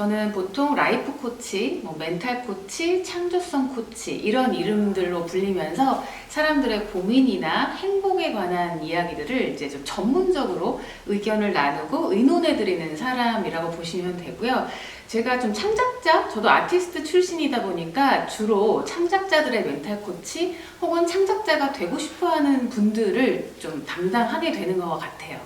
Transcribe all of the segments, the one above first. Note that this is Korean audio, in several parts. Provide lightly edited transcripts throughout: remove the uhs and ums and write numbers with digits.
저는 보통 라이프 코치, 멘탈 코치, 창조성 코치 이런 이름들로 불리면서 사람들의 고민이나 행복에 관한 이야기들을 이제 좀 전문적으로 의견을 나누고 의논해드리는 사람이라고 보시면 되고요. 제가 좀 창작자, 저도 아티스트 출신이다 보니까 주로 창작자들의 멘탈 코치 혹은 창작자가 되고 싶어하는 분들을 좀 담당하게 되는 것 같아요.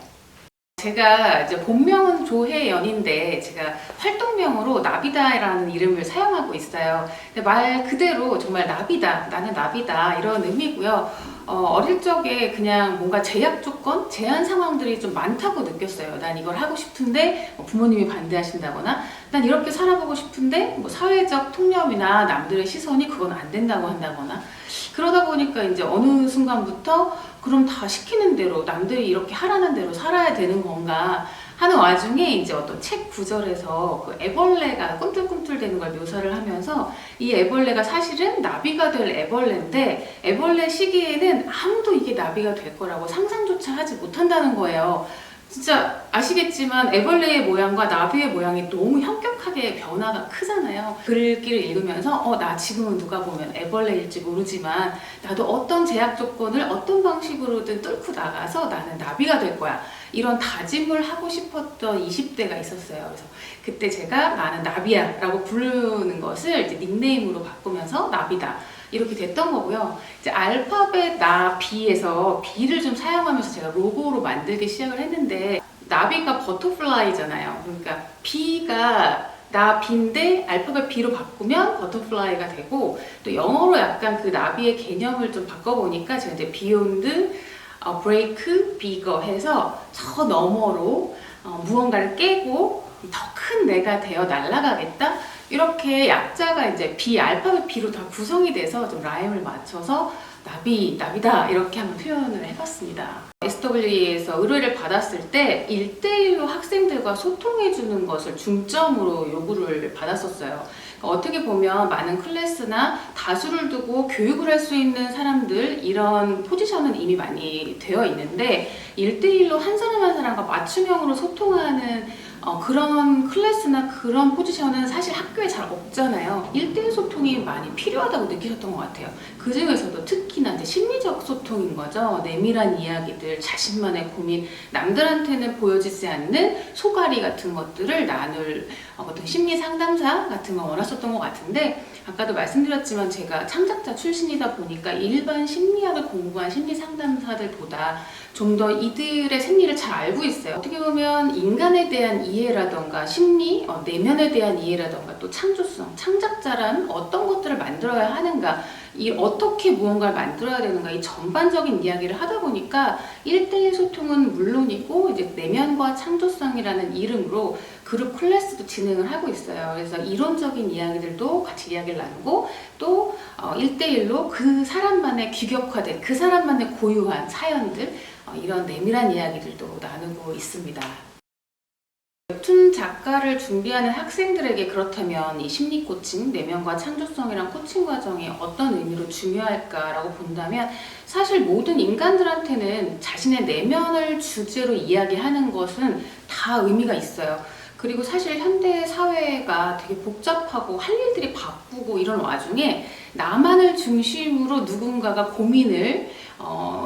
제가 이제 본명은 조혜연인데 제가 활동명으로 나비다라는 이름을 사용하고 있어요. 근데 말 그대로 정말 나비다, 나는 나비다 이런 의미고요. 어릴 적에 그냥 뭔가 제약 조건, 제한 상황들이 좀 많다고 느꼈어요. 난 이걸 하고 싶은데 부모님이 반대하신다거나 난 이렇게 살아보고 싶은데 사회적 통념이나 남들의 시선이 그건 안 된다고 한다거나 그러다 보니까 이제 어느 순간부터 그럼 다 시키는 대로 남들이 이렇게 하라는 대로 살아야 되는 건가 하는 와중에 이제 어떤 책 구절에서 그 애벌레가 꿈틀꿈틀대는 걸 묘사를 하면서 이 애벌레가 사실은 나비가 될 애벌레인데 애벌레 시기에는 아무도 이게 나비가 될 거라고 상상조차 하지 못한다는 거예요. 진짜 아시겠지만 애벌레의 모양과 나비의 모양이 너무 현격하게 변화가 크잖아요. 글귀를 읽으면서 나 지금은 누가 보면 애벌레일지 모르지만 나도 어떤 제약 조건을 어떤 방식으로든 뚫고 나가서 나는 나비가 될 거야. 이런 다짐을 하고 싶었던 20대가 있었어요. 그래서 그때 제가 나는 나비야 라고 부르는 것을 이제 닉네임으로 바꾸면서 나비다. 이렇게 됐던 거고요. 이제 알파벳 나비에서 B를 좀 사용하면서 제가 로고로 만들기 시작을 했는데 나비가 버터플라이잖아요. 그러니까 B가 나비인데 알파벳 B로 바꾸면 버터플라이가 되고 또 영어로 약간 그 나비의 개념을 좀 바꿔보니까 제가 이제 beyond, break, bigger 해서 저 너머로 무언가를 깨고 더 큰 내가 되어 날아가겠다. 이렇게 약자가 이제 B, 알파벳 B로 다 구성이 돼서 좀 라임을 맞춰서 나비, 나비다 이렇게 한번 표현을 해봤습니다. SWE에서 의뢰를 받았을 때 1대1로 학생들과 소통해주는 것을 중점으로 요구를 받았었어요. 어떻게 보면 많은 클래스나 다수를 두고 교육을 할 수 있는 사람들 이런 포지션은 이미 많이 되어 있는데 1대1로 한 사람 한 사람과 맞춤형으로 소통하는 그런 클래스나 그런 포지션은 사실 학교에 잘 없잖아요. 1대1 소통이 많이 필요하다고 느끼셨던 것 같아요. 그 중에서도 특히나 이제 심리적 소통인 거죠. 내밀한 이야기들, 자신만의 고민, 남들한테는 보여지지 않는 소가리 같은 것들을 나눌 어떤 심리 상담사 같은 걸 원하셨던 것 같은데 아까도 말씀드렸지만 제가 창작자 출신이다 보니까 일반 심리학을 공부한 심리 상담사들보다 좀 더 이들의 심리를 잘 알고 있어요. 어떻게 보면 인간에 대한 이해라던가 심리, 내면에 대한 이해라던가 또 창조성, 창작자란 어떤 것들을 만들어야 하는가 어떻게 무언가를 만들어야 되는가 이 전반적인 이야기를 하다 보니까 1대1 소통은 물론이고 이제 내면과 창조성이라는 이름으로 그룹 클래스도 진행을 하고 있어요. 그래서 이론적인 이야기들도 같이 이야기를 나누고 또 1대1로 그 사람만의 규격화된 그 사람만의 고유한 사연들 이런 내밀한 이야기들도 나누고 있습니다. 웹툰 작가를 준비하는 학생들에게 그렇다면 이 심리 코칭, 내면과 창조성이란 코칭 과정이 어떤 의미로 중요할까라고 본다면 사실 모든 인간들한테는 자신의 내면을 주제로 이야기하는 것은 다 의미가 있어요. 그리고 사실 현대 사회가 되게 복잡하고 할 일들이 바쁘고 이런 와중에 나만을 중심으로 누군가가 고민을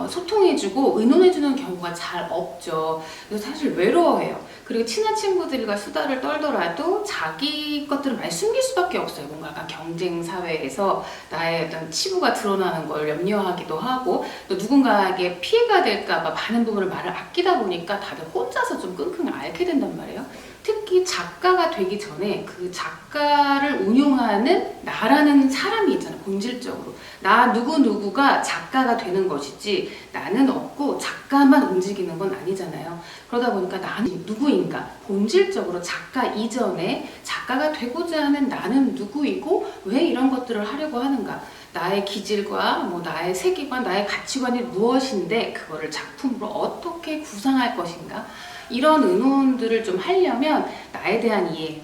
소통해주고 의논해주는 경우가 잘 없죠. 그래서 사실 외로워해요. 그리고 친한 친구들과 수다를 떨더라도 자기 것들을 많이 숨길 수밖에 없어요. 뭔가 약간 경쟁 사회에서 나의 어떤 치부가 드러나는 걸 염려하기도 하고 또 누군가에게 피해가 될까봐 많은 부분을 말을 아끼다 보니까 다들 혼자서 좀 끙끙 앓게 된단 말이에요. 특히 작가가 되기 전에 그 작가를 운용하는 나라는 사람이 있잖아요. 본질적으로 나 누구누구가 작가가 되는 것이지 나는 없고 작가만 움직이는 건 아니잖아요. 그러다 보니까 나는 누구인가 본질적으로 작가 이전에 작가가 되고자 하는 나는 누구이고 왜 이런 것들을 하려고 하는가 나의 기질과 나의 세계관, 나의 가치관이 무엇인데 그거를 작품으로 어떻게 구상할 것인가 이런 의논들을 좀 하려면 나에 대한 이해,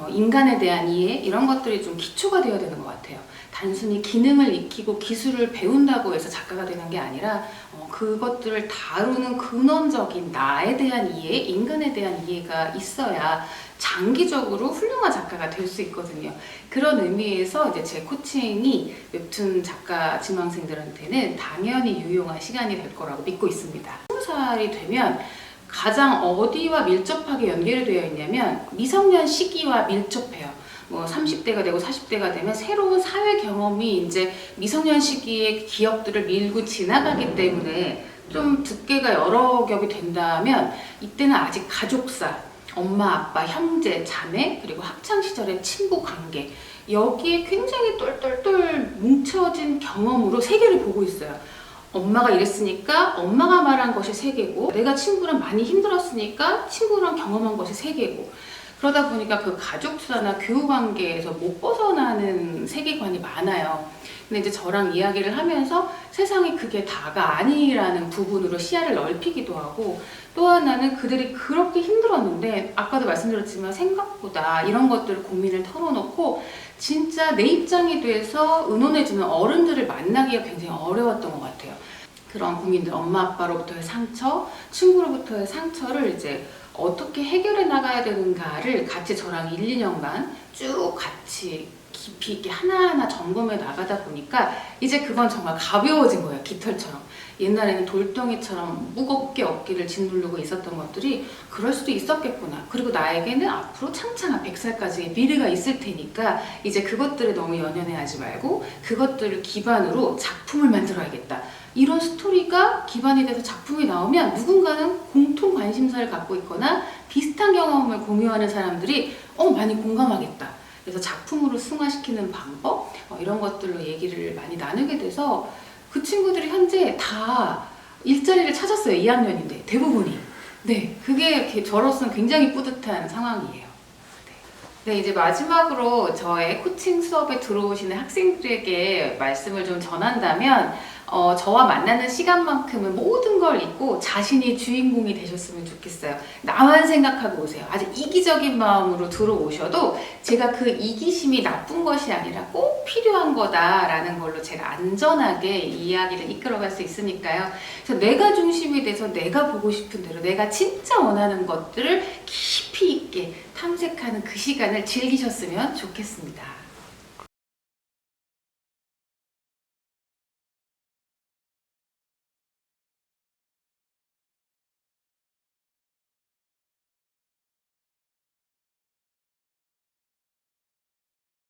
인간에 대한 이해 이런 것들이 좀 기초가 되어야 되는 것 같아요. 단순히 기능을 익히고 기술을 배운다고 해서 작가가 되는 게 아니라 그것들을 다루는 근원적인 나에 대한 이해, 인간에 대한 이해가 있어야 장기적으로 훌륭한 작가가 될 수 있거든요. 그런 의미에서 이제 제 코칭이 웹툰 작가 지망생들한테는 당연히 유용한 시간이 될 거라고 믿고 있습니다. 20살이 되면 가장 어디와 밀접하게 연결이 되어 있냐면 미성년 시기와 밀접해요. 뭐 30대가 되고 40대가 되면 새로운 사회 경험이 이제 미성년 시기의 기억들을 밀고 지나가기 때문에 좀 두께가 여러 겹이 된다면 이때는 아직 가족사, 엄마, 아빠, 형제, 자매, 그리고 학창시절의 친구 관계 여기에 굉장히 똘똘똘 뭉쳐진 경험으로 세계를 보고 있어요. 엄마가 이랬으니까 엄마가 말한 것이 세계고 내가 친구랑 많이 힘들었으니까 친구랑 경험한 것이 세계고 그러다 보니까 그 가족사나 교우관계에서 못 벗어나는 세계관이 많아요. 근데 이제 저랑 이야기를 하면서 세상이 그게 다가 아니라는 부분으로 시야를 넓히기도 하고 또 하나는 그들이 그렇게 힘들었는데 아까도 말씀드렸지만 생각보다 이런 것들을 고민을 털어놓고 진짜 내 입장이 돼서 의논해주는 어른들을 만나기가 굉장히 어려웠던 것 같아요. 그런 고민들, 엄마 아빠로부터의 상처, 친구로부터의 상처를 이제 어떻게 해결해 나가야 되는가를 같이 저랑 1, 2년간 쭉 같이 깊이 있게 하나하나 점검해 나가다 보니까 이제 그건 정말 가벼워진 거예요. 깃털처럼. 옛날에는 돌덩이처럼 무겁게 어깨를 짓누르고 있었던 것들이 그럴 수도 있었겠구나. 그리고 나에게는 앞으로 창창한 100살까지의 미래가 있을 테니까 이제 그것들에 너무 연연해하지 말고 그것들을 기반으로 작품을 만들어야겠다. 이런 스토리가 기반이 돼서 작품이 나오면 누군가는 공통 관심사를 갖고 있거나 비슷한 경험을 공유하는 사람들이 많이 공감하겠다. 그래서 작품으로 승화시키는 방법 이런 것들로 얘기를 많이 나누게 돼서 그 친구들이 현재 다 일자리를 찾았어요. 2학년인데 대부분이. 네, 그게 저로서는 굉장히 뿌듯한 상황이에요. 네, 이제 마지막으로 저의 코칭 수업에 들어오시는 학생들에게 말씀을 좀 전한다면 저와 만나는 시간만큼은 모든 걸 잊고 자신이 주인공이 되셨으면 좋겠어요. 나만 생각하고 오세요. 아주 이기적인 마음으로 들어오셔도 제가 그 이기심이 나쁜 것이 아니라 꼭 필요한 거다라는 걸로 제가 안전하게 이야기를 이끌어갈 수 있으니까요. 그래서 내가 중심이 돼서 내가 보고 싶은 대로 내가 진짜 원하는 것들을 깊이 있게 탐색하는 그 시간을 즐기셨으면 좋겠습니다.